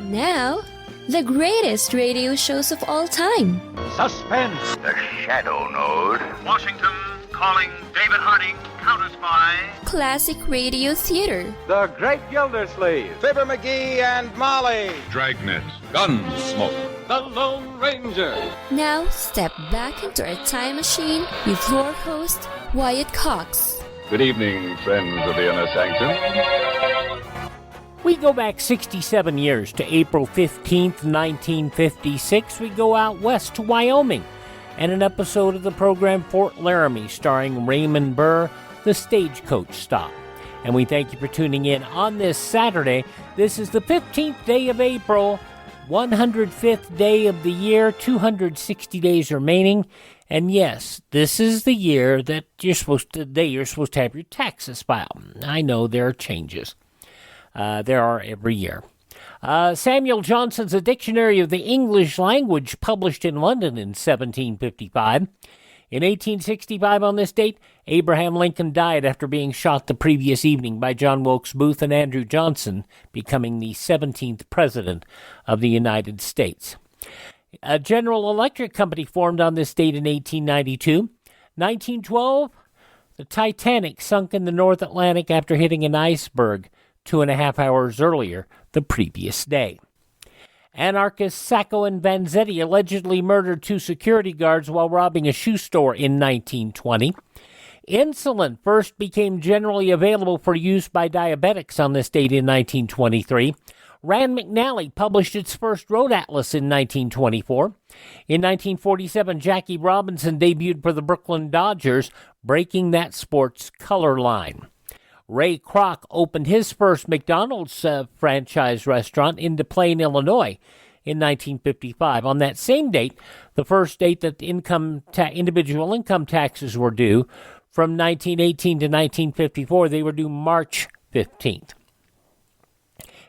Now, the greatest radio shows of all time. Suspense. The Shadow Node. Washington calling David Harding, Counter Spy. Classic radio theater. The Great Gildersleeve. Fibber McGee and Molly. Dragnet. Gunsmoke. The Lone Ranger. Now, step back into our time machine with your host, Wyatt Cox. Good evening, friends of the Inner Sanctum. We go back 67 years to April 15th, 1956. We go out west to Wyoming and an episode of the program Fort-Laramie starring Raymond Burr, the stagecoach stop. And we thank you for tuning in on this Saturday. This is the 15th day of April, 105th day of the year, 260 days remaining. And yes, this is the year that you're supposed to have your taxes filed. I know there are changes. There are every year. Samuel Johnson's A Dictionary of the English Language, published in London in 1755. In 1865, on this date, Abraham Lincoln died after being shot the previous evening by John Wilkes Booth and Andrew Johnson, becoming the 17th President of the United States. A General Electric Company formed on this date in 1892. 1912, the Titanic sunk in the North Atlantic after hitting an iceberg 2.5 hours earlier the previous day. Anarchists Sacco and Vanzetti allegedly murdered 2 security guards while robbing a shoe store in 1920. Insulin first became generally available for use by diabetics on this date in 1923. Rand McNally published its first road atlas in 1924. In 1947, Jackie Robinson debuted for the Brooklyn Dodgers, breaking that sport's color line. Ray Kroc opened his first McDonald's franchise restaurant in Des Plaines, Illinois, in 1955. On that same date, the first date that individual income taxes were due, from 1918 to 1954, they were due March 15th.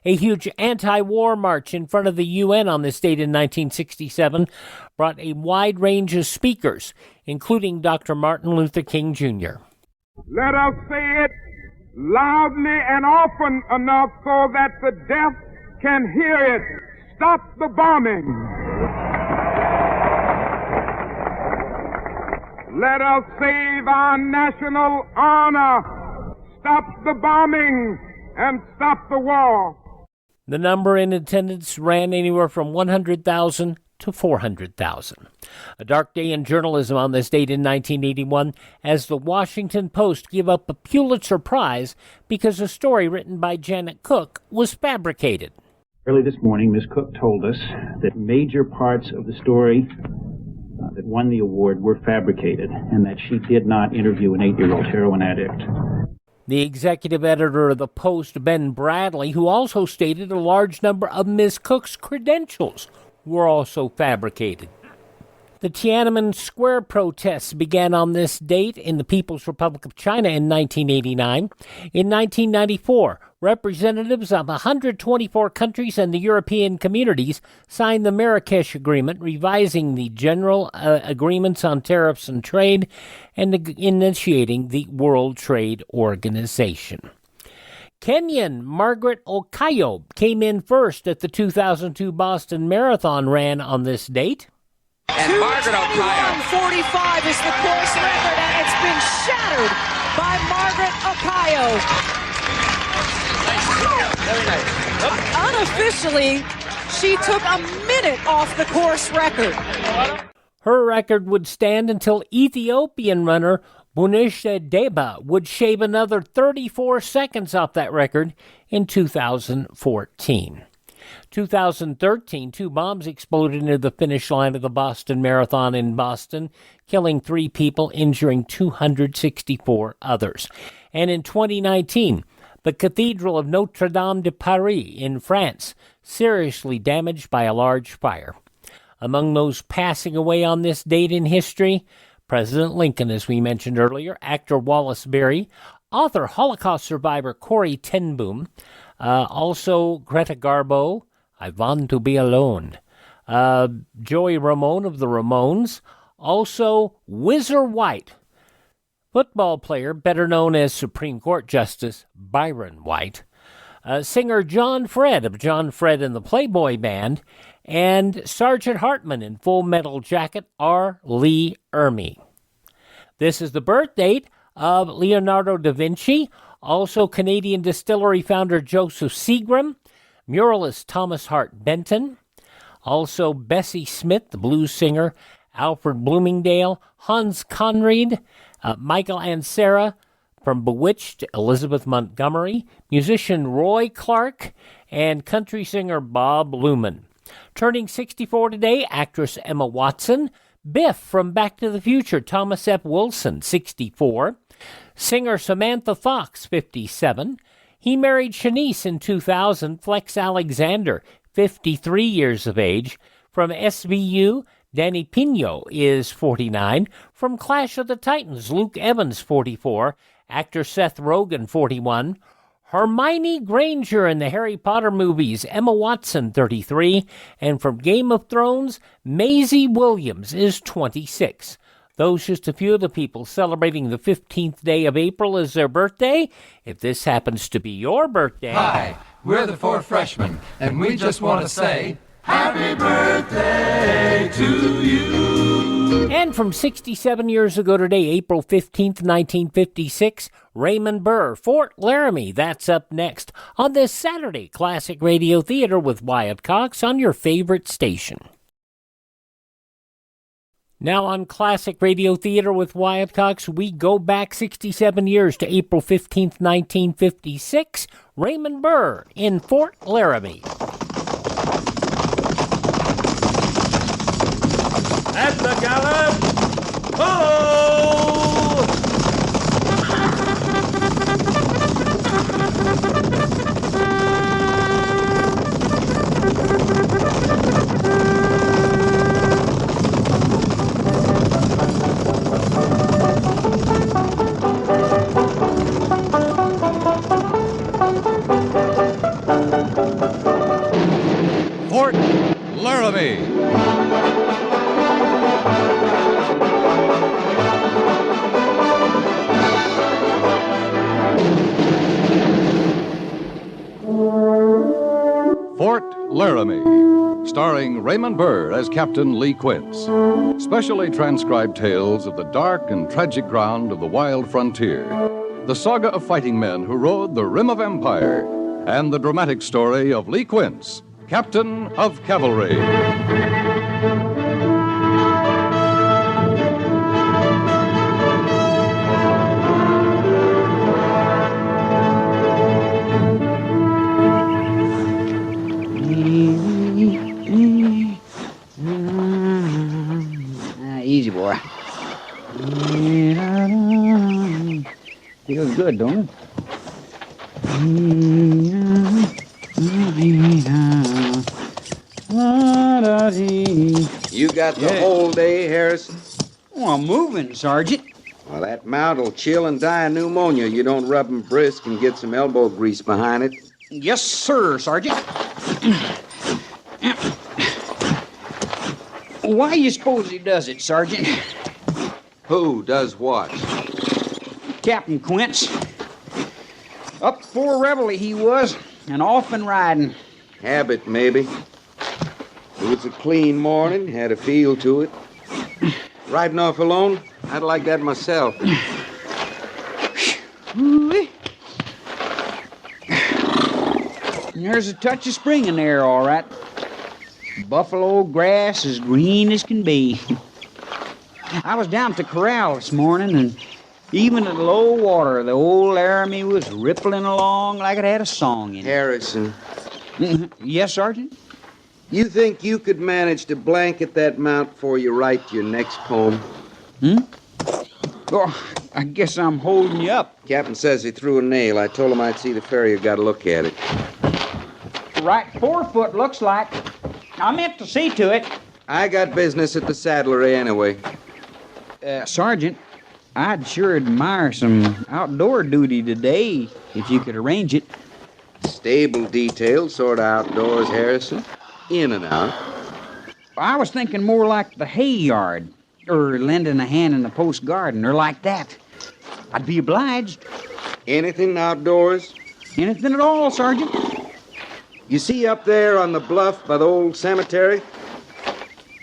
A huge anti-war march in front of the UN on this date in 1967 brought a wide range of speakers, including Dr. Martin Luther King Jr. Let us say it loudly and often enough so that the deaf can hear it. Stop the bombing. Let us save our national honor. Stop the bombing and stop the war. The number in attendance ran anywhere from 100,000 to 400,000. A dark day in journalism on this date in 1981 as the Washington Post gave up a Pulitzer Prize because a story written by Janet Cook was fabricated. Early this morning, Ms. Cook told us that major parts of the story that won the award were fabricated and that she did not interview an 8-year-old heroin addict. The executive editor of the Post, Ben Bradley, who also stated a large number of Ms. Cook's credentials were also fabricated. The Tiananmen Square protests began on this date in the People's Republic of China in 1989. In 1994, representatives of 124 countries and the European communities signed the Marrakesh Agreement, revising the general agreements on tariffs and trade and initiating the World Trade Organization. Kenyan Margaret Okayo came in first at the 2002 Boston Marathon, ran on this date. And Margaret Okayo. 1:45 is the course record, and it's been shattered by Margaret Okayo. Very nice. Unofficially, she took a minute off the course record. Her record would stand until Ethiopian runner Bunisha Deba would shave another 34 seconds off that record in 2014. 2013, 2 bombs exploded into the finish line of the Boston Marathon in Boston, killing 3 people, injuring 264 others. And in 2019, the Cathedral of Notre Dame de Paris in France, seriously damaged by a large fire. Among those passing away on this date in history, President Lincoln, as we mentioned earlier, actor Wallace Beery, author Holocaust survivor Corrie ten Boom, also Greta Garbo, I Want to Be Alone, Joey Ramone of the Ramones, also Whizzer White, football player better known as Supreme Court Justice Byron White, Singer John Fred of John Fred and the Playboy Band, and Sergeant Hartman in Full Metal Jacket, R. Lee Ermey. This is the birth date of Leonardo da Vinci, also Canadian distillery founder Joseph Seagram, muralist Thomas Hart Benton, also Bessie Smith, the blues singer, Alfred Bloomingdale, Hans Conried, Michael and Sarah from Bewitched, Elizabeth Montgomery, musician Roy Clark, and country singer Bob Luman. Turning 64 today, actress Emma Watson, Biff from Back to the Future, Thomas F. Wilson, 64, singer Samantha Fox, 57. He married Shanice in 2000, Flex Alexander, 53 years of age. From SVU, Danny Pino is 49. From Clash of the Titans, Luke Evans, 44. Actor Seth Rogen, 41. Hermione Granger in the Harry Potter movies, Emma Watson, 33. And from Game of Thrones, Maisie Williams is 26. Those just a few of the people celebrating the 15th day of April as their birthday. If this happens to be your birthday... Hi, we're the Four Freshmen, and we just want to say... Happy birthday to you! And from 67 years ago today, April 15th, 1956, Raymond Burr, Fort Laramie. That's up next on this Saturday Classic Radio Theater with Wyatt Cox on your favorite station. Now on Classic Radio Theater with Wyatt Cox, we go back 67 years to April 15th, 1956, Raymond Burr in Fort Laramie. At the gallop! Ho! Fort Laramie. Fort Laramie, starring Raymond Burr as Captain Lee Quince. Specially transcribed tales of the dark and tragic ground of the wild frontier. The saga of fighting men who rode the rim of empire. And the dramatic story of Lee Quince, Captain of Cavalry. Easy, boy. Feels good, don't it? You got the whole day, Harrison? Oh, I'm moving, Sergeant. Well, that mount'll chill and die of pneumonia. You don't rub 'em brisk and get some elbow grease behind it. Yes, sir, Sergeant. Why you suppose he does it, Sergeant? Who does what? Captain Quince. Up before reveille he was, and off and riding. Habit, maybe. It was a clean morning, had a feel to it. Riding off alone, I'd like that myself. There's a touch of spring in there, all right. Buffalo grass as green as can be. I was down at the corral this morning, and even at low water, the old Laramie was rippling along like it had a song in it. Harrison. Yes, Sergeant? You think you could manage to blanket that mount before you write your next poem? Oh, I guess I'm holding you up. Captain says he threw a nail. I told him I'd see the farrier got a look at it. Right forefoot, looks like. I meant to see to it. I got business at the saddlery anyway. Sergeant, I'd sure admire some outdoor duty today, if you could arrange it. Stable details, sort of outdoors, Harrison. In and out. I was thinking more like the hay yard, or lending a hand in the post garden, or like that. I'd be obliged. Anything outdoors? Anything at all, Sergeant? You see up there on the bluff by the old cemetery?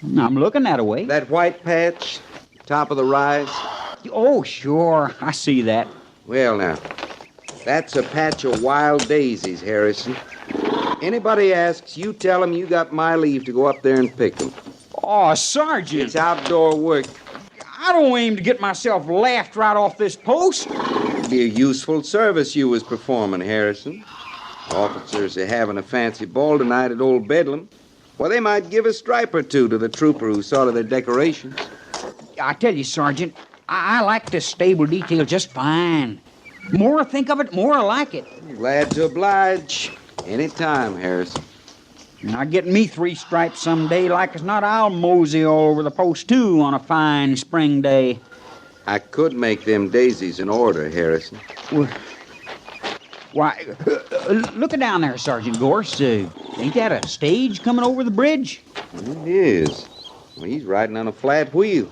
I'm looking that way. That white patch, top of the rise? Oh, sure. I see that. Well, now, that's a patch of wild daisies, Harrison. Anybody asks, you tell them you got my leave to go up there and pick them. Oh, Sergeant. It's outdoor work. I don't aim to get myself laughed right off this post. It'd be a useful service you was performing, Harrison. Officers are having a fancy ball tonight at Old Bedlam. Well, they might give a stripe or two to the trooper who saw to their decorations. I tell you, Sergeant, I like this stable detail just fine. More I think of it, more I like it. Glad to oblige. Anytime, Harrison. Now, getting me 3 stripes someday, like as not, I'll mosey all over the post, too, on a fine spring day. I could make them daisies in order, Harrison. Why, look down there, Sergeant Gorse. Ain't that a stage coming over the bridge? It is. Well, he's riding on a flat wheel.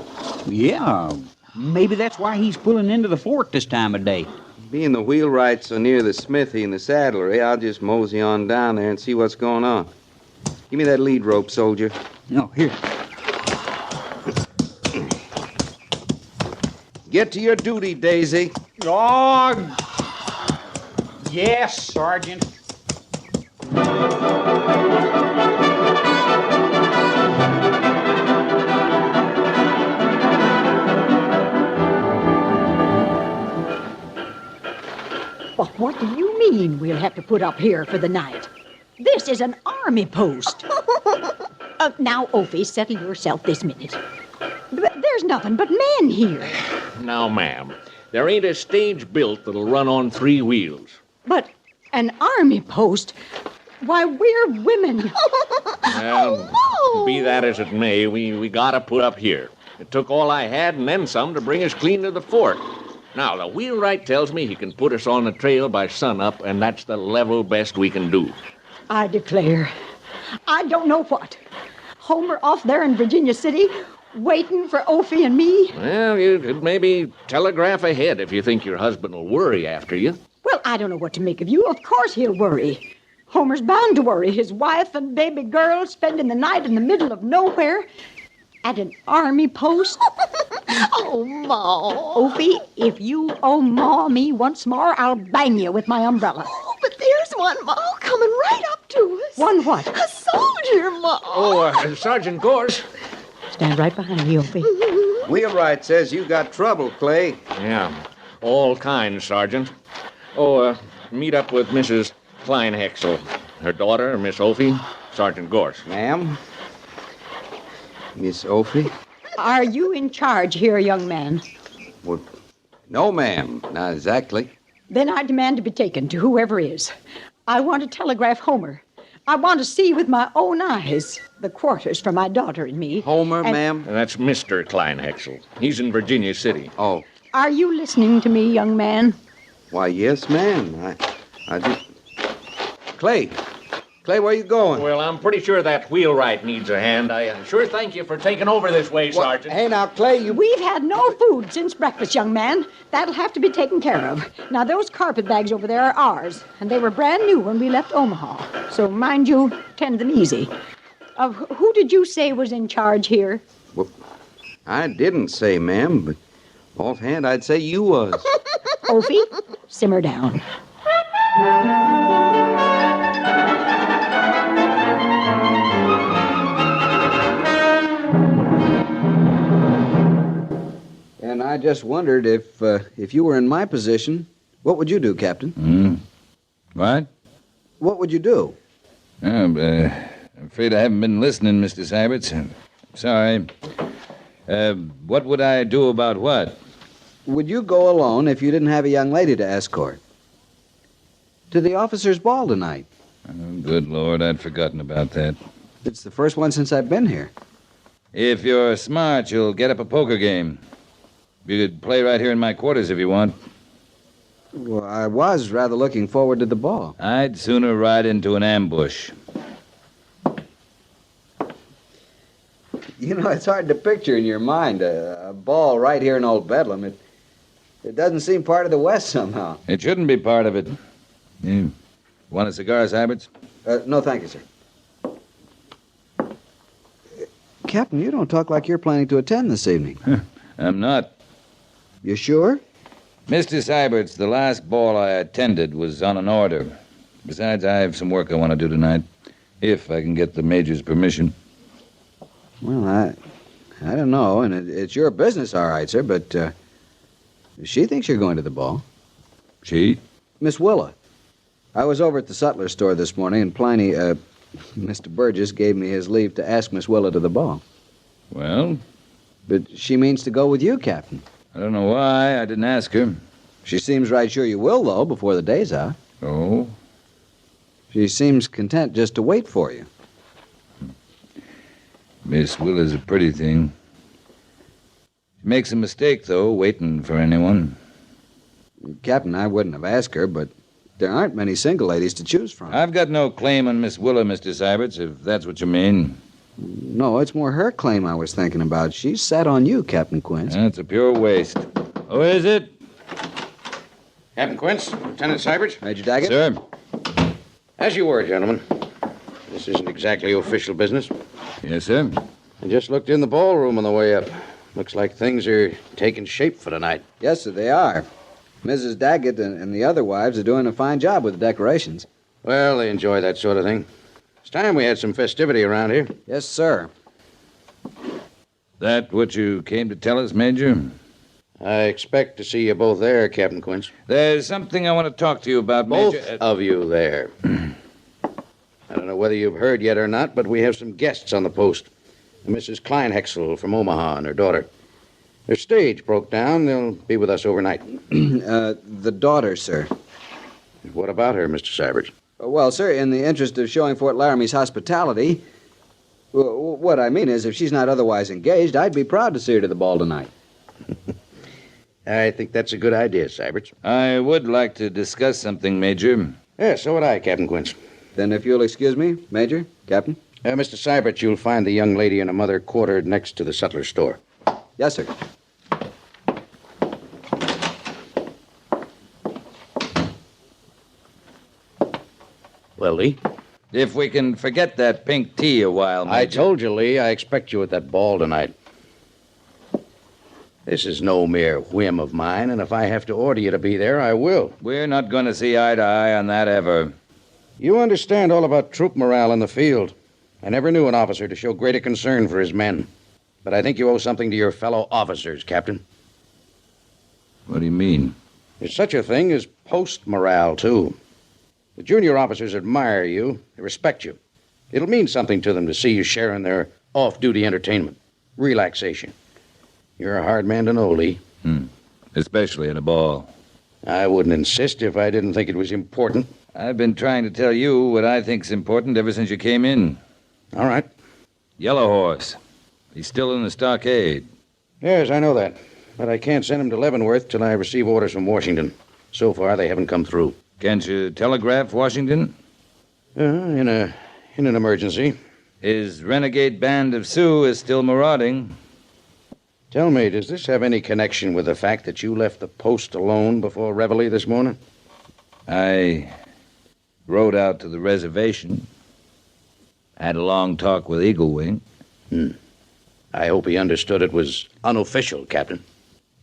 Yeah, maybe that's why he's pulling into the fort this time of day. Being the wheelwright so near the smithy and the saddlery, I'll just mosey on down there and see what's going on. Give me that lead rope, soldier. No, here. Get to your duty, Daisy. Oh, yes, Sergeant. But what do you mean we'll have to put up here for the night? This is an army post. Now, Opie, settle yourself this minute. There's nothing but men here. Now, ma'am, there ain't a stage built that'll run on 3 wheels. But an army post? Why, we're women. Well, be that as it may, we gotta put up here. It took all I had and then some to bring us clean to the fort. Now, the wheelwright tells me he can put us on the trail by sunup, and that's the level best we can do. I declare, I don't know what. Homer off there in Virginia City, waiting for Opie and me. Well, you'd maybe telegraph ahead if you think your husband will worry after you. Well, I don't know what to make of you. Of course he'll worry. Homer's bound to worry. His wife and baby girl spending the night in the middle of nowhere at an army post. Oh, Ma. Opie, if you Ma me once more, I'll bang you with my umbrella. Oh, but there's one, Ma, coming right up to us. One what? A soldier, Ma. Oh, Sergeant Gorse. Stand right behind me, Opie. Wheelwright says you got trouble, Clay. Yeah, all kinds, Sergeant. Oh, meet up with Mrs. Kleinhexel. Her daughter, Miss Opie, Sergeant Gorse. Ma'am? Miss Opie? Are you in charge here, young man? Well, no, ma'am. Not exactly. Then I demand to be taken to whoever is. I want to telegraph Homer. I want to see with my own eyes the quarters for my daughter and me. Homer, ma'am? That's Mr. Kleinhexel. He's in Virginia City. Oh. Are you listening to me, young man? Why, yes, ma'am. I just... Clay, where you going? Well, I'm pretty sure that wheelwright needs a hand. I sure thank you for taking over this way, Sergeant. Hey, now, Clay, We've had no food since breakfast, young man. That'll have to be taken care of. Now, those carpet bags over there are ours, and they were brand new when we left Omaha. So, mind you, tend them easy. Who did you say was in charge here? Well, I didn't say, ma'am, but offhand, I'd say you was. Opie, simmer down. And I just wondered if you were in my position, what would you do, Captain? What? What would you do? I'm afraid I haven't been listening, Mr. Syberts. Sorry. What would I do about what? Would you go alone if you didn't have a young lady to escort? To the officers' ball tonight. Oh, good Lord, I'd forgotten about that. It's the first one since I've been here. If you're smart, you'll get up a poker game. You could play right here in my quarters if you want. Well, I was rather looking forward to the ball. I'd sooner ride into an ambush. You know, it's hard to picture in your mind a ball right here in Old Bedlam. It doesn't seem part of the West somehow. It shouldn't be part of it. Want a cigar, Syberts? No, thank you, sir. Captain, you don't talk like you're planning to attend this evening. I'm not. You sure? Mr. Syberts, the last ball I attended was on an order. Besides, I have some work I want to do tonight, if I can get the Major's permission. Well, I don't know, and it's your business, all right, sir, but she thinks you're going to the ball. She? Miss Willa. I was over at the sutler store this morning, and Pliny, Mr. Burgess gave me his leave to ask Miss Willa to the ball. Well? But she means to go with you, Captain. I don't know why. I didn't ask her. She seems right sure you will, though, before the day's out. Oh? She seems content just to wait for you. Miss Willa's a pretty thing. She makes a mistake, though, waiting for anyone. Captain, I wouldn't have asked her, but there aren't many single ladies to choose from. I've got no claim on Miss Willa, Mr. Syberts, if that's what you mean. No, it's more her claim I was thinking about. She's sat on you, Captain Quince. That's a pure waste. Who is it? Captain Quince, Lieutenant Syberts. Major Daggett. Sir. As you were, gentlemen. This isn't exactly official business. Yes, sir. I just looked in the ballroom on the way up. Looks like things are taking shape for tonight. Yes, sir, they are. Mrs. Daggett and the other wives are doing a fine job with the decorations. Well, they enjoy that sort of thing. It's time we had some festivity around here. Yes, sir. That what you came to tell us, Major? I expect to see you both there, Captain Quince. There's something I want to talk to you about, Major. Both of you there. I don't know whether you've heard yet or not, but we have some guests on the post. Mrs. Kleinhexel from Omaha and her daughter. Their stage broke down. They'll be with us overnight. The daughter, sir. What about her, Mr. Syberts? Well, sir, in the interest of showing Fort Laramie's hospitality, what I mean is, if she's not otherwise engaged, I'd be proud to see her to the ball tonight. I think that's a good idea, Syberts. I would like to discuss something, Major. Yeah, so would I, Captain Quince. Then if you'll excuse me, Major, Captain. Mr. Syberts, you'll find the young lady and her mother quartered next to the sutler store. Yes, sir. Well, Lee? If we can forget that pink tea a while, Major. I told you, Lee, I expect you at that ball tonight. This is no mere whim of mine, and if I have to order you to be there, I will. We're not going to see eye to eye on that ever. You understand all about troop morale in the field. I never knew an officer to show greater concern for his men. But I think you owe something to your fellow officers, Captain. What do you mean? There's such a thing as post morale, too. The junior officers admire you. They respect you. It'll mean something to them to see you sharing their off-duty entertainment, relaxation. You're a hard man to know, Lee. Especially in a ball. I wouldn't insist if I didn't think it was important. I've been trying to tell you what I think's important ever since you came in. All right. Yellow Horse. He's still in the stockade. Yes, I know that. But I can't send him to Leavenworth till I receive orders from Washington. So far, they haven't come through. Can't you telegraph Washington? In an emergency. His renegade band of Sioux is still marauding. Tell me, does this have any connection with the fact that you left the post alone before Reveille this morning? I rode out to the reservation. Had a long talk with Eagle Wing. I hope he understood it was unofficial, Captain.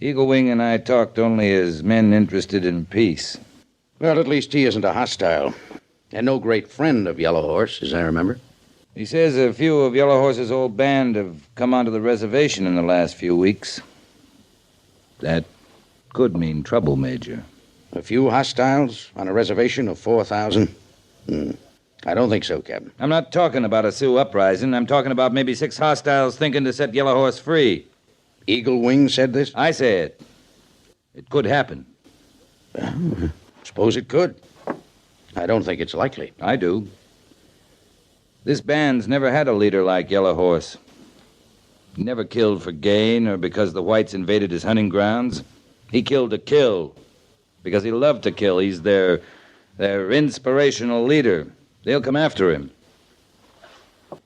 Eagle Wing and I talked only as men interested in peace. Well, at least he isn't a hostile. And no great friend of Yellow Horse, as I remember. He says a few of Yellow Horse's old band have come onto the reservation in the last few weeks. That could mean trouble, Major. A few hostiles on a reservation of 4,000? I don't think so, Captain. I'm not talking about a Sioux uprising. I'm talking about maybe 6 hostiles thinking to set Yellow Horse free. Eagle Wing said this? I say it. It could happen. Well, suppose it could. I don't think it's likely. I do. This band's never had a leader like Yellow Horse. He never killed for gain or because the whites invaded his hunting grounds. He killed to kill because he loved to kill. He's their inspirational leader. They'll come after him.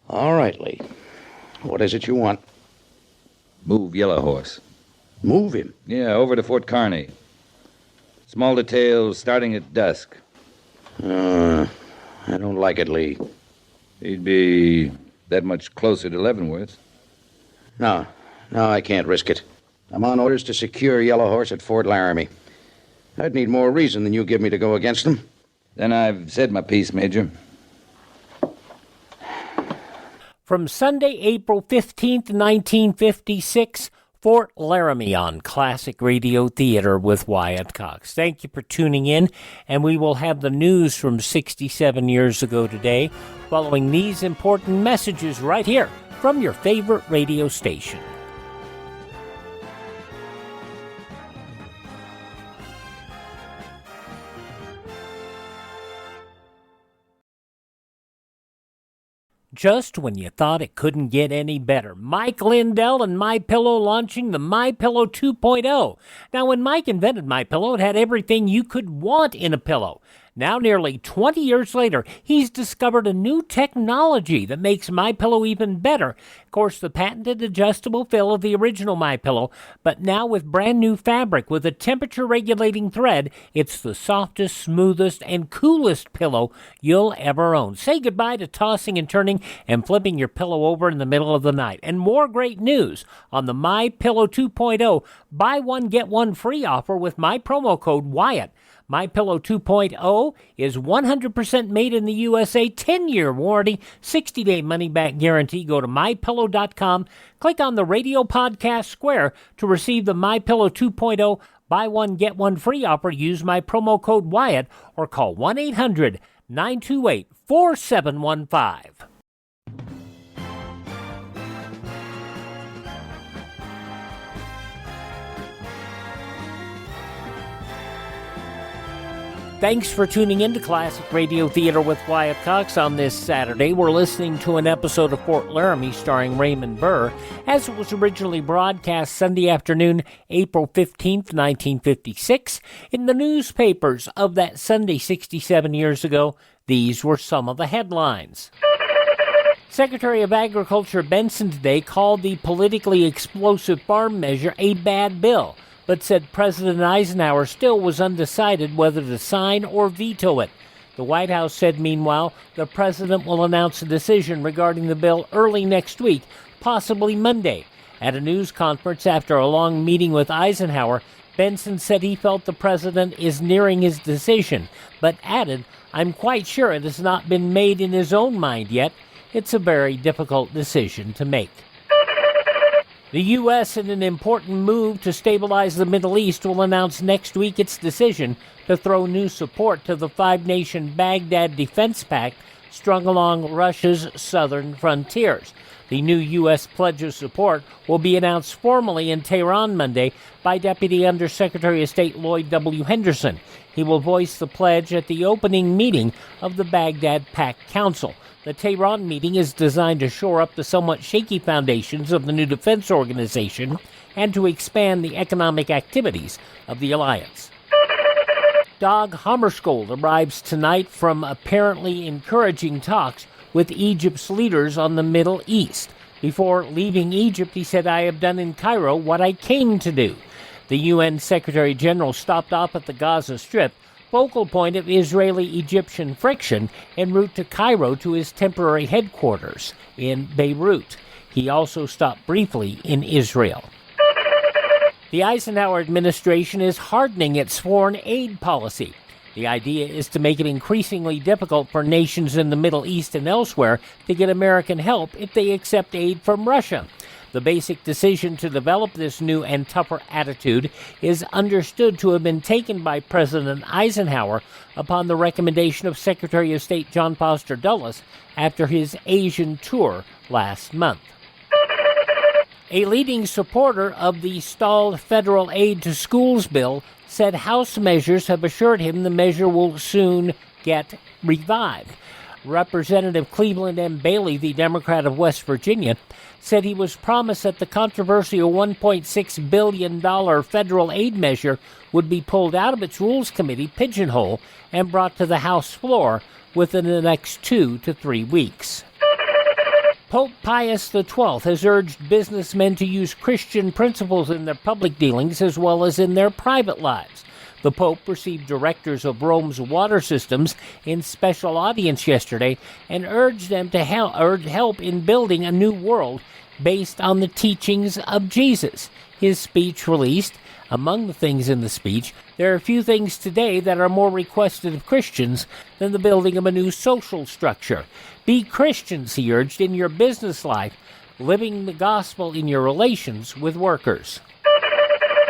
All right, Lee. What is it you want? Move Yellow Horse. Move him? Yeah, over to Fort Kearny. Small details starting at dusk. I don't like it, Lee. He'd be that much closer to Leavenworth. No, I can't risk it. I'm on orders to secure Yellow Horse at Fort Laramie. I'd need more reason than you give me to go against him. Then I've said my piece, Major. From Sunday, April 15th, 1956, Fort Laramie on Classic Radio Theater with Wyatt Cox. Thank you for tuning in, and we will have the news from 67 years ago today, following these important messages right here from your favorite radio station. Just when you thought it couldn't get any better, Mike Lindell and MyPillow launching the MyPillow 2.0. Now, when Mike invented MyPillow, it had everything you could want in a pillow. Now, nearly 20 years later, he's discovered a new technology that makes MyPillow even better. Of course, the patented adjustable fill of the original MyPillow, but now with brand new fabric with a temperature-regulating thread, it's the softest, smoothest, and coolest pillow you'll ever own. Say goodbye to tossing and turning and flipping your pillow over in the middle of the night. And more great news on the MyPillow 2.0 buy one, get one free offer with my promo code Wyatt. MyPillow 2.0 is 100% made in the USA, 10-year warranty, 60-day money-back guarantee. Go to MyPillow.com, click on the radio podcast square to receive the MyPillow 2.0 buy one, get one free offer. Use my promo code Wyatt or call 1-800-928-4715. Thanks for tuning in to Classic Radio Theater with Wyatt Cox on this Saturday. We're listening to an episode of Fort Laramie starring Raymond Burr, as it was originally broadcast Sunday afternoon, April 15th, 1956. In the newspapers of that Sunday 67 years ago, these were some of the headlines. Secretary of Agriculture Benson today called the politically explosive farm measure a bad bill, but said President Eisenhower still was undecided whether to sign or veto it. The White House said, meanwhile, the president will announce a decision regarding the bill early next week, possibly Monday. At a news conference after a long meeting with Eisenhower, Benson said he felt the president is nearing his decision, but added, "I'm quite sure it has not been made in his own mind yet. It's a very difficult decision to make." The U.S., in an important move to stabilize the Middle East, will announce next week its decision to throw new support to the five-nation Baghdad Defense Pact strung along Russia's southern frontiers. The new U.S. pledge of support will be announced formally in Tehran Monday by Deputy Undersecretary of State Lloyd W. Henderson. He will voice the pledge at the opening meeting of the Baghdad Pact Council. The Tehran meeting is designed to shore up the somewhat shaky foundations of the new defense organization and to expand the economic activities of the alliance. Dag Hammarskjöld arrives tonight from apparently encouraging talks with Egypt's leaders on the Middle East. Before leaving Egypt, he said, "I have done in Cairo what I came to do." The UN Secretary General stopped off at the Gaza Strip, focal point of Israeli-Egyptian friction, en route to Cairo to his temporary headquarters in Beirut. He also stopped briefly in Israel. The Eisenhower administration is hardening its foreign aid policy. The idea is to make it increasingly difficult for nations in the Middle East and elsewhere to get American help if they accept aid from Russia. The basic decision to develop this new and tougher attitude is understood to have been taken by President Eisenhower upon the recommendation of Secretary of State John Foster Dulles after his Asian tour last month. A leading supporter of the stalled federal aid to schools bill said House measures have assured him the measure will soon get revived. Representative Cleveland M. Bailey, the Democrat of West Virginia, said he was promised that the controversial $1.6 billion federal aid measure would be pulled out of its Rules Committee pigeonhole and brought to the House floor within the next 2 to 3 weeks. Pope Pius XII has urged businessmen to use Christian principles in their public dealings as well as in their private lives. The Pope received directors of Rome's water systems in special audience yesterday and urged them to help in building a new world based on the teachings of Jesus. His speech released. Among the things in the speech, there are few things today that are more requested of Christians than the building of a new social structure. Be Christians, he urged, in your business life, living the gospel in your relations with workers.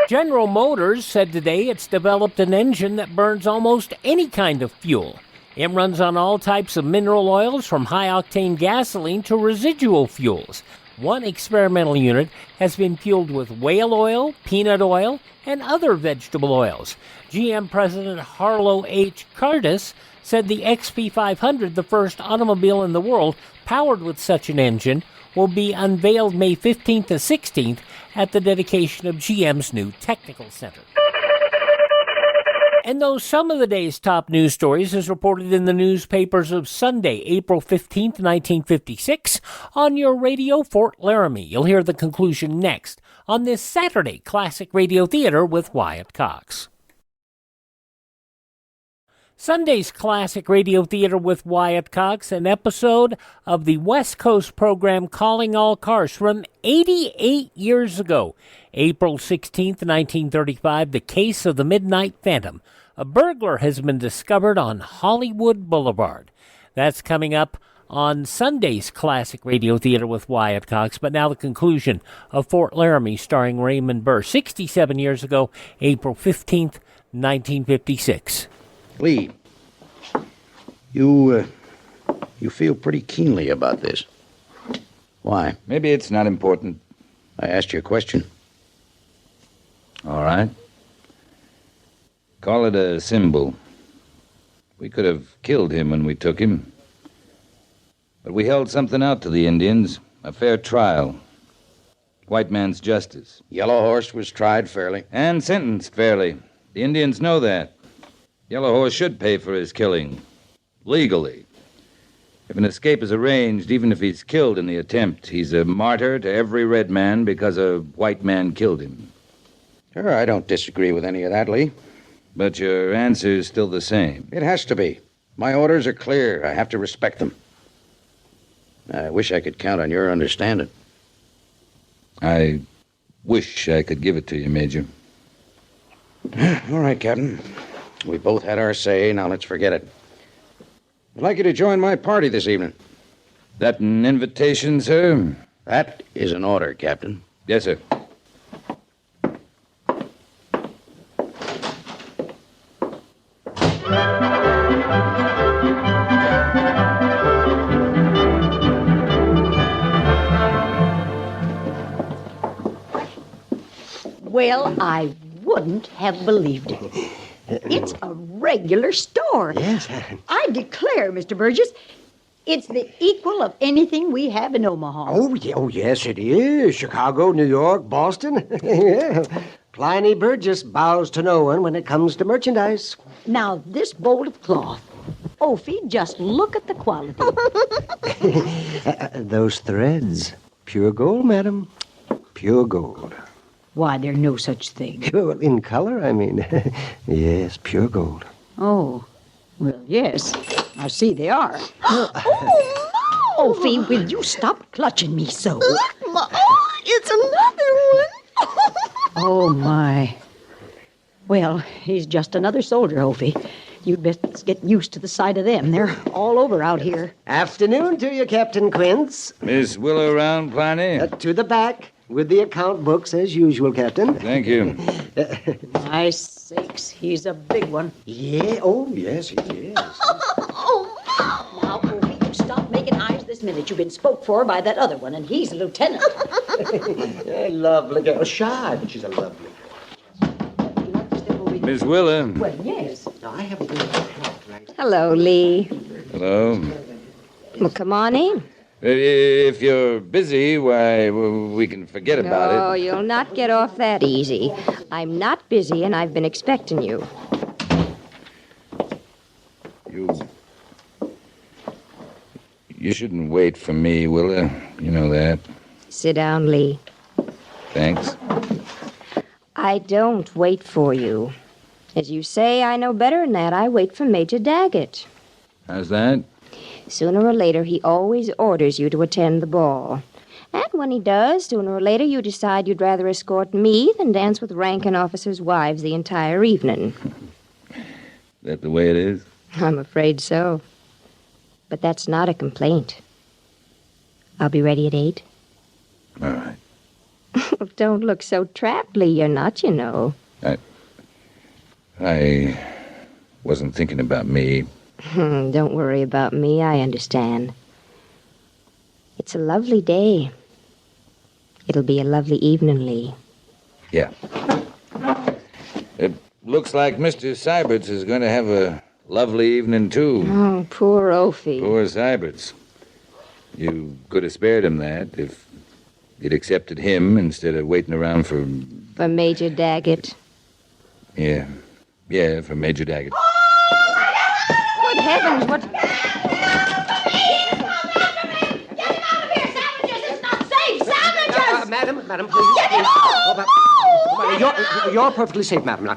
General Motors said today it's developed an engine that burns almost any kind of fuel. It runs on all types of mineral oils, from high-octane gasoline to residual fuels. One experimental unit has been fueled with whale oil, peanut oil, and other vegetable oils. GM President Harlow H. Curtis said the XP500, the first automobile in the world powered with such an engine, will be unveiled May 15th to 16th at the dedication of GM's new technical center. And those some of the day's top news stories as reported in the newspapers of Sunday, April 15th, 1956, on your radio Fort Laramie. You'll hear the conclusion next on this Saturday Classic Radio Theater with Wyatt Cox. Sunday's Classic Radio Theater with Wyatt Cox, an episode of the West Coast program Calling All Cars from 88 years ago. April 16th, 1935, the case of the Midnight Phantom. A burglar has been discovered on Hollywood Boulevard. That's coming up on Sunday's Classic Radio Theater with Wyatt Cox. But now the conclusion of Fort Laramie starring Raymond Burr, 67 years ago, April 15th, 1956. Lee, you feel pretty keenly about this. Why? Maybe it's not important. I asked you a question. All right. Call it a symbol. We could have killed him when we took him. But we held something out to the Indians, a fair trial. White man's justice. Yellow Horse was tried fairly. And sentenced fairly. The Indians know that. Yellow Horse should pay for his killing. Legally. If an escape is arranged, even if he's killed in the attempt, he's a martyr to every red man because a white man killed him. Sure, I don't disagree with any of that, Lee. But your answer's still the same. It has to be. My orders are clear. I have to respect them. I wish I could count on your understanding. I wish I could give it to you, Major. All right, Captain. We both had our say. Now let's forget it. I'd like you to join my party this evening. That an invitation, sir? That is an order, Captain. Yes, sir. Well, I wouldn't have believed it. It's a regular store. Yes. I declare, Mr. Burgess, it's the equal of anything we have in Omaha. Oh, yes, it is. Chicago, New York, Boston. Yeah. Pliny Burgess bows to no one when it comes to merchandise. Now, this bowl of cloth. Ophi, just look at the quality. Those threads. Pure gold, madam. Pure gold. Why, there's no such thing. Well, in color, I mean. Yes, pure gold. Oh, well, yes. I see they are. Oh, Ophi, will you stop clutching me so? Look, Ma. Oh, it's another one. Oh, my. Well, he's just another soldier, Ophi. You'd best get used to the sight of them. They're all over out here. Afternoon to you, Captain Quince. Miss Willow around, Pliny? To the back, with the account books as usual, Captain. Thank you. My sakes, he's a big one. Yeah, oh, yes, he is. Now, Ophi, you stop making eyes this minute. You've been spoke for by that other one, and he's a lieutenant. A lovely girl. Shy, but she's a lovely girl. Miss Willa. Well, yes. Now, I have a little clock, right? Hello, Lee. Hello. Well, come on in. If you're busy, why, we can forget about it. Oh, you'll not get off that easy. I'm not busy, and I've been expecting you. You shouldn't wait for me, Willa. You know that. Sit down, Lee. Thanks. I don't wait for you. As you say, I know better than that. I wait for Major Daggett. How's that? Sooner or later, he always orders you to attend the ball. And when he does, sooner or later, you decide you'd rather escort me than dance with rank and officers' wives the entire evening. That the way it is? I'm afraid so. But that's not a complaint. I'll be ready at 8. All right. Don't look so trapply. You're not, you know. I wasn't thinking about me. Don't worry about me. I understand. It's a lovely day. It'll be a lovely evening, Lee. Yeah. It looks like Mr. Syberts is going to have a lovely evening, too. Oh, poor Ophi. Poor Syberts. You could have spared him that if you'd accepted him instead of waiting around for... For Major Daggett. Yeah, for Major Daggett. Good heavens, what... Madam, please. Get him off! You're perfectly safe, madam.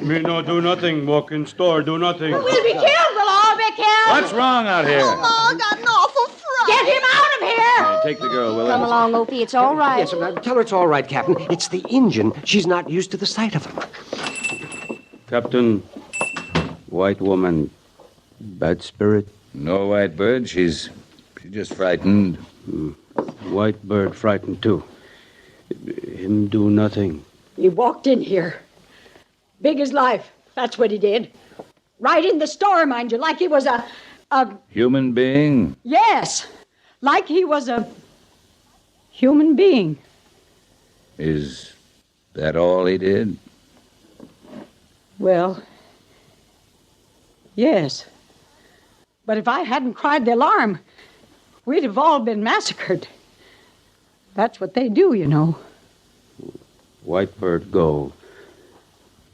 Me no do nothing. Walk in store, do nothing. We'll be killed. We'll all be killed. What's wrong out here? Oh, I got an awful fright. Get him out of here. Take the girl, will Come along, Ophi. It's all right. Yes, tell her it's all right, Captain. It's the engine. She's not used to the sight of him. Captain, white woman, bad spirit? No, White Bird. She's just frightened. White Bird frightened, too. Him do nothing. He walked in here. Big as life. That's what he did. Right in the store, mind you, like he was a... Human being? Yes. Like he was a human being. Is that all he did? Well, yes. But if I hadn't cried the alarm, we'd have all been massacred. That's what they do, you know. White Bird go.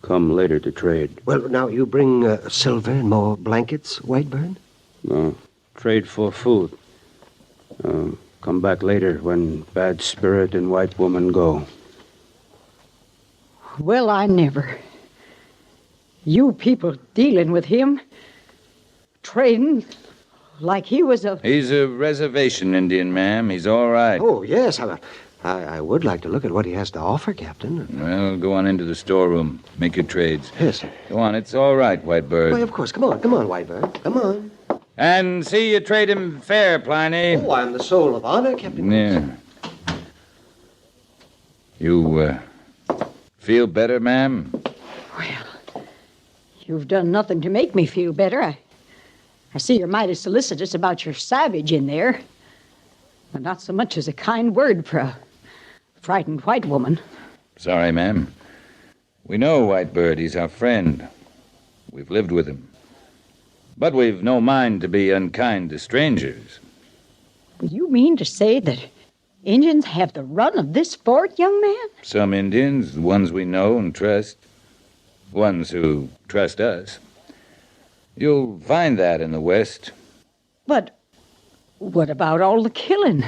Come later to trade. Well, now, you bring silver and more blankets, White Bird? No, trade for food. Come back later when bad spirit and white woman go. Well, I never. You people dealing with him, trading like he was a... He's a reservation Indian, ma'am. He's all right. Oh, yes. I would like to look at what he has to offer, Captain. Well, go on into the storeroom. Make your trades. Yes, sir. Go on. It's all right, White Bird. Why, of course. Come on, White Bird. Come on. And see you trade him fair, Pliny. Oh, I'm the soul of honor, Captain. Yeah. You, feel better, ma'am? Well, you've done nothing to make me feel better. I see you're mighty solicitous about your savage in there. But not so much as a kind word for a frightened white woman. Sorry, ma'am. We know White Bird. He's our friend. We've lived with him. But we've no mind to be unkind to strangers. You mean to say that Indians have the run of this fort, young man? Some Indians, the ones we know and trust. Ones who trust us. You'll find that in the West. But what about all the killing?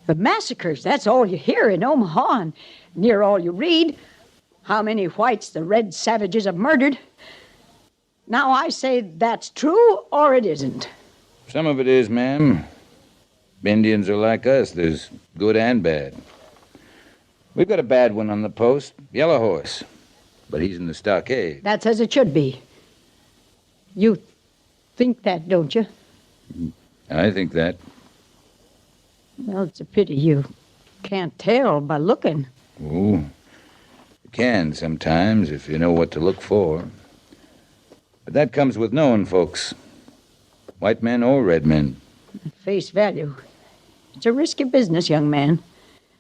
The massacres, that's all you hear in Omaha and near all you read. How many whites the red savages have murdered. Now I say that's true or it isn't. Some of it is, ma'am. Indians are like us. There's good and bad. We've got a bad one on the post, Yellow Horse. But he's in the stockade. That's as it should be. You think that, don't you? I think that. Well, it's a pity you can't tell by looking. Oh, you can sometimes if you know what to look for. But that comes with knowing folks. White men or red men. At face value. It's a risky business, young man.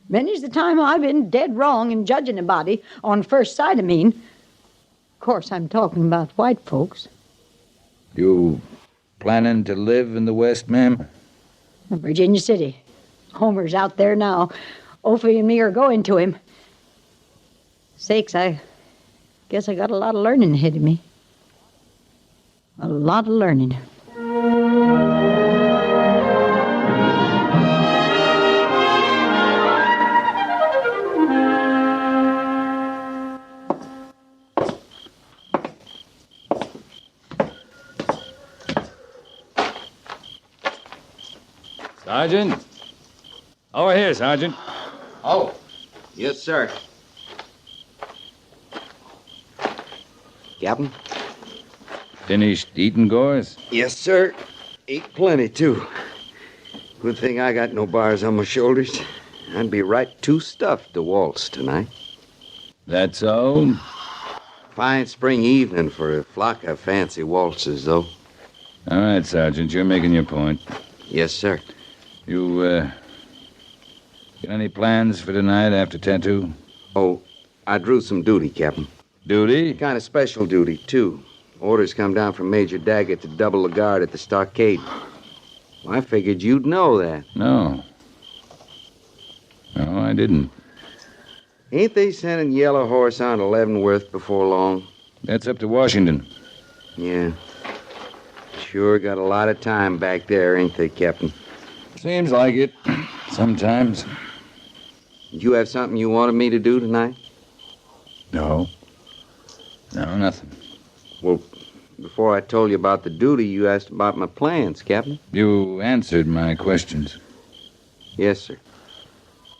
Many's the time I've been dead wrong in judging a body on first sight, I mean. Of course, I'm talking about white folks. You planning to live in the West, ma'am? Virginia City. Homer's out there now. Ophi and me are going to him. Sakes, I guess I got a lot of learning ahead of me. A lot of learning. Sergeant? Over here, Sergeant. Oh. Yes, sir. Captain? Finished eating, Gores? Yes, sir. Ate plenty, too. Good thing I got no bars on my shoulders. I'd be right too stuffed to waltz tonight. That's so? Fine spring evening for a flock of fancy waltzes, though. All right, Sergeant, you're making your point. Yes, sir. You, got any plans for tonight after tattoo? Oh, I drew some duty, Captain. Duty? Kind of special duty, too. Orders come down from Major Daggett to double the guard at the stockade. Well, I figured you'd know that. No. No, I didn't. Ain't they sending Yellow Horse on to Leavenworth before long? That's up to Washington. Yeah. Sure got a lot of time back there, ain't they, Captain? Seems like it. Sometimes. Did you have something you wanted me to do tonight? No. No, nothing. Well, before I told you about the duty, you asked about my plans, Captain. You answered my questions. Yes, sir.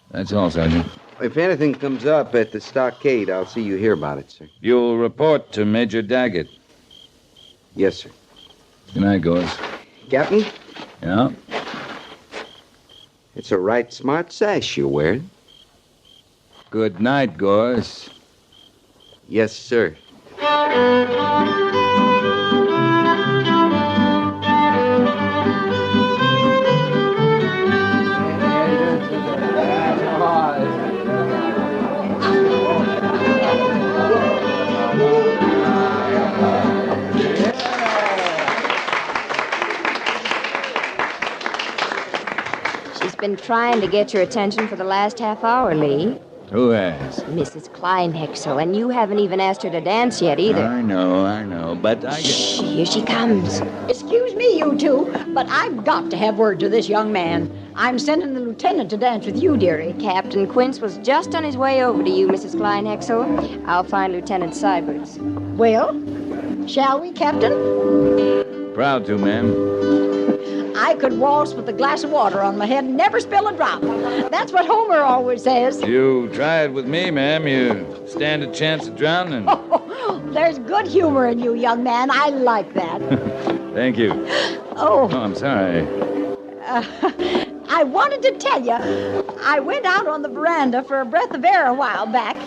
That's all, Sergeant. If anything comes up at the stockade, I'll see you hear about it, sir. You'll report to Major Daggett. Yes, sir. Good night, Gores. Captain? Yeah? It's a right smart sash you're wearing. Good night, Gores. Yes, sir. She's been trying to get your attention for the last half hour, Lee. Who has? Mrs. Kleinhexel, and you haven't even asked her to dance yet either. I know, but I... Shh, here she comes. Excuse me, you two, but I've got to have word to this young man. I'm sending the lieutenant to dance with you, dearie. Captain Quince was just on his way over to you, Mrs. Kleinhexel. I'll find Lieutenant Seiberts. Well, shall we, Captain? Proud to, ma'am. I could waltz with a glass of water on my head and never spill a drop. That's what Homer always says. You try it with me, ma'am. You stand a chance of drowning. There's good humor in you, young man. I like that. Thank you. Oh, I'm sorry. I wanted to tell you, I went out on the veranda for a breath of air a while back.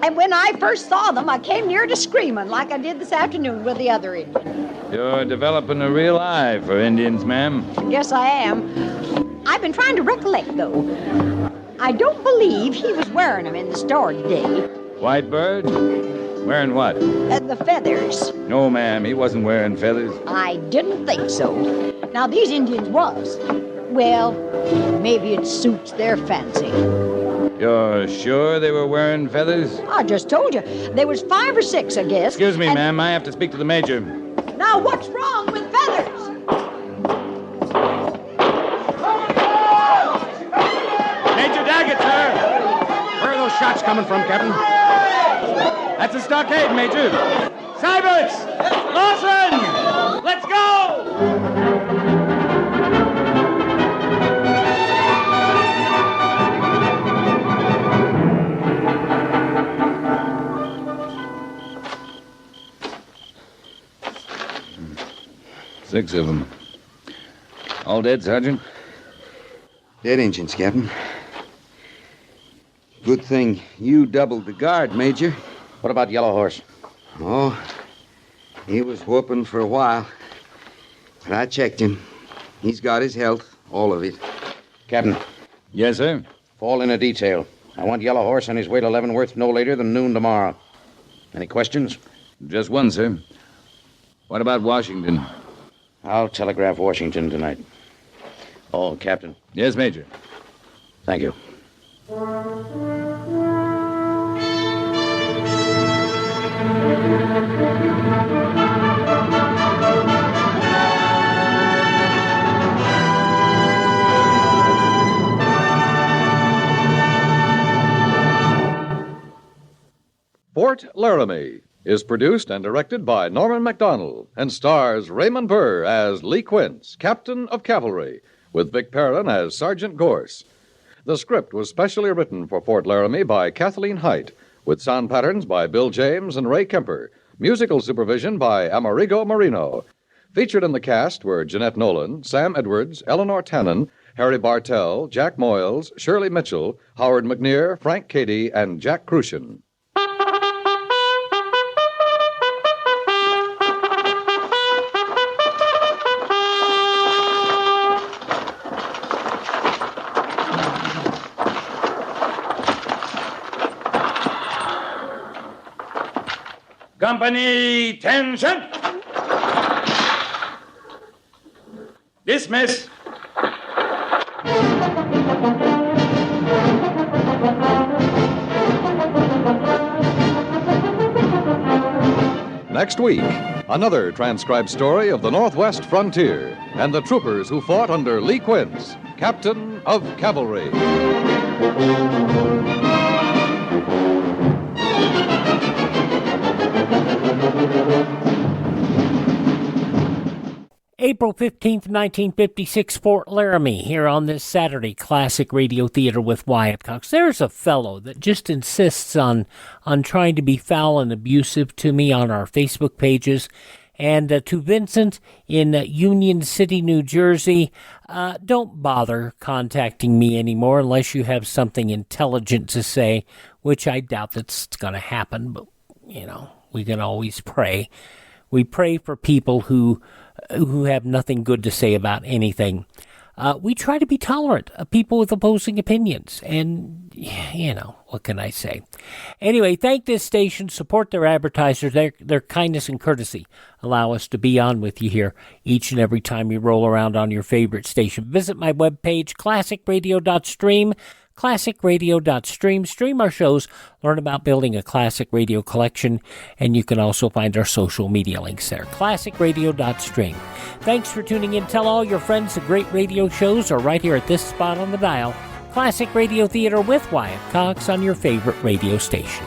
And when I first saw them, I came near to screaming like I did this afternoon with the other Indian. You're developing a real eye for Indians, ma'am. Yes, I am. I've been trying to recollect, though. I don't believe he was wearing them in the store today. White bird? Wearing what? The feathers. No, ma'am, he wasn't wearing feathers. I didn't think so. Now, these Indians was. Well, maybe it suits their fancy. You're sure they were wearing feathers? I just told you. There was 5 or 6, I guess. Excuse me, ma'am. I have to speak to the major. Now, what's wrong with feathers? Major Daggett, sir! Where are those shots coming from, Captain? That's a stockade, Major. Seiberts! Lawson! Let's go! Six of them. All dead, Sergeant? Dead Injuns, Captain. Good thing you doubled the guard, Major. What about Yellow Horse? Oh, he was whooping for a while. But I checked him. He's got his health, all of it. Captain. Yes, sir? Fall in a detail. I want Yellow Horse on his way to Leavenworth no later than noon tomorrow. Any questions? Just one, sir. What about Washington? I'll telegraph Washington tonight. Oh, Captain. Yes, Major. Thank you. Fort-Laramie is produced and directed by Norman MacDonald and stars Raymond Burr as Lee Quince, Captain of Cavalry, with Vic Perrin as Sergeant Gorse. The script was specially written for Fort Laramie by Kathleen Height, with sound patterns by Bill James and Ray Kemper, musical supervision by Amerigo Marino. Featured in the cast were Jeanette Nolan, Sam Edwards, Eleanor Tannen, Harry Bartell, Jack Moyles, Shirley Mitchell, Howard McNear, Frank Cady, and Jack Crucian. Company, tension! Dismiss! Next week, another transcribed story of the Northwest frontier and the troopers who fought under Lee Quince, Captain of Cavalry. April 15th, 1956, Fort Laramie, here on this Saturday, Classic Radio Theater with Wyatt Cox. There's a fellow that just insists on trying to be foul and abusive to me on our Facebook pages. And to Vincent in Union City, New Jersey, don't bother contacting me anymore unless you have something intelligent to say, which I doubt that's going to happen, but, you know, we can always pray. We pray for people who have nothing good to say about anything. We try to be tolerant of people with opposing opinions, and, you know, what can I say? Anyway, thank this station, support their advertisers, their kindness and courtesy allow us to be on with you here each and every time you roll around on your favorite station. Visit my webpage, classicradio.stream, classicradio.stream. Stream our shows, learn about building a classic radio collection, and you can also find our social media links there. classicradio.stream. Thanks for tuning in. Tell all your friends the great radio shows are right here at this spot on the dial. Classic Radio Theater with Wyatt Cox on your favorite radio station.